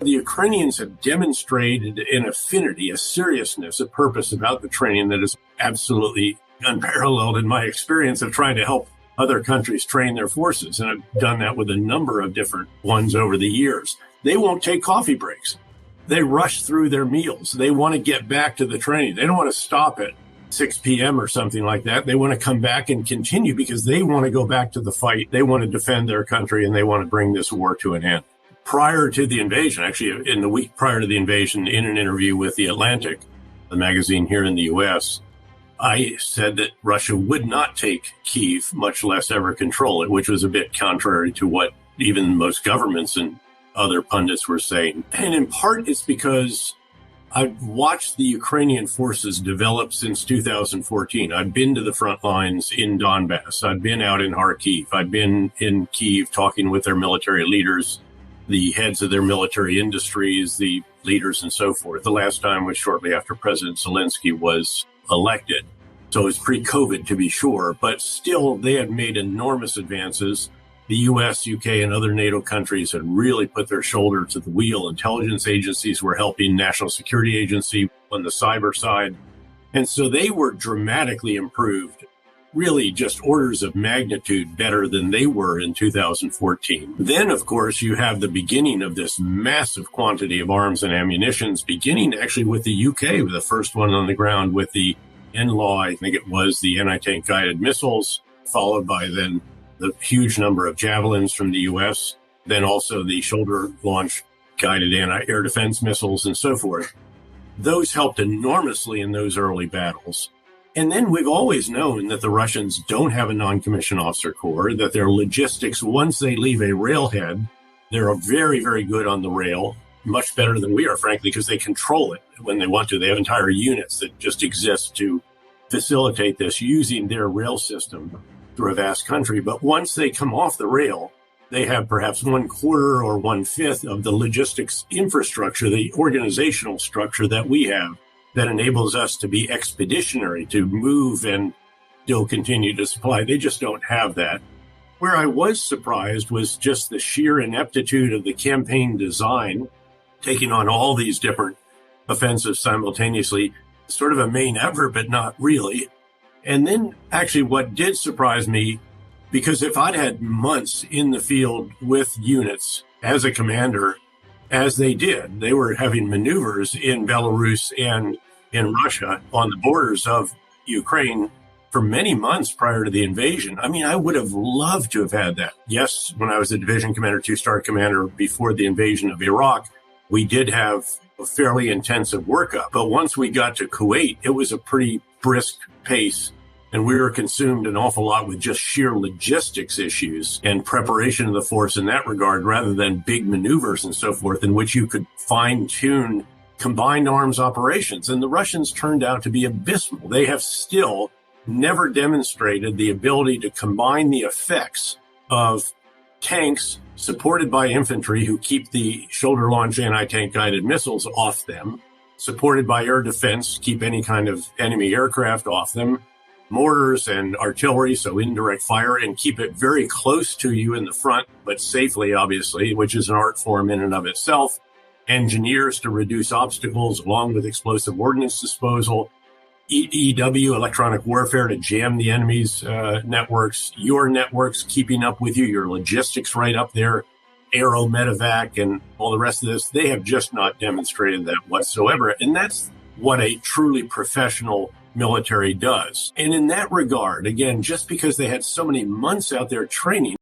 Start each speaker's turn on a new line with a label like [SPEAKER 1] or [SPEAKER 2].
[SPEAKER 1] The Ukrainians have demonstrated an affinity, a seriousness, a purpose about the training that is absolutely unparalleled in my experience of trying to help other countries train their forces. And I've done that with a number of different ones over the years. They won't take coffee breaks. They rush through their meals. They want to get back to the training. They don't want to stop at 6 p.m. or something like that. They want to come back and continue because they want to go back to the fight. They want to defend their country and they want to bring this war to an end. Prior to the invasion, actually in the week prior to the invasion, in an interview with The Atlantic, the magazine here in the U.S., I said that Russia would not take Kyiv, much less ever control it, which was a bit contrary to what even most governments and other pundits were saying. And in part, it's because I've watched the Ukrainian forces develop since 2014. I've been to the front lines in Donbass. I've been out in Kharkiv. I've been in Kyiv talking with their military leaders, the heads of their military industries, the leaders and so forth. The last time was shortly after President Zelensky was elected. So it was pre-COVID to be sure, but still they had made enormous advances. The US, UK, and other NATO countries had really put their shoulder to the wheel. Intelligence agencies were helping, National Security Agency on the cyber side. And so they were dramatically improved, really just orders of magnitude better than they were in 2014. Then, of course, you have the beginning of this massive quantity of arms and ammunitions, beginning actually with the UK, with the first one on the ground with the NLAW, I think it was, the anti-tank guided missiles, followed by then the huge number of javelins from the US, then also the shoulder launch guided anti-air defense missiles and so forth. Those helped enormously in those early battles. And then we've always known that the Russians don't have a non-commissioned officer corps, that their logistics, once they leave a railhead, they're very, very good on the rail, much better than we are, frankly, because they control it when they want to. They have entire units that just exist to facilitate this using their rail system through a vast country. But once they come off the rail, they have perhaps 1/4 or 1/5 of the logistics infrastructure, the organizational structure that we have, that enables us to be expeditionary, to move and still continue to supply. They just don't have that. Where I was surprised was just the sheer ineptitude of the campaign design, taking on all these different offensives simultaneously, sort of a main effort, but not really. And then actually what did surprise me, because if I'd had months in the field with units as a commander, as they did. They were having maneuvers in Belarus and in Russia on the borders of Ukraine for many months prior to the invasion. I mean, I would have loved to have had that. Yes, when I was a division commander, 2-star commander before the invasion of Iraq, we did have a fairly intensive workup. But once we got to Kuwait, it was a pretty brisk pace. And we were consumed an awful lot with just sheer logistics issues and preparation of the force in that regard, rather than big maneuvers and so forth, in which you could fine-tune combined arms operations. And the Russians turned out to be abysmal. They have still never demonstrated the ability to combine the effects of tanks supported by infantry who keep the shoulder-launched anti-tank guided missiles off them, supported by air defense, keep any kind of enemy aircraft off them, mortars and artillery, so indirect fire, and keep it very close to you in the front, but safely, obviously, which is an art form in and of itself. Engineers to reduce obstacles, along with explosive ordnance disposal. EW, electronic warfare, to jam the enemy's networks, your networks keeping up with you, your logistics right up there, Aero Medevac, and all the rest of this. They have just not demonstrated that whatsoever. And that's what a truly professional military does. And in that regard, again, just because they had so many months out there training,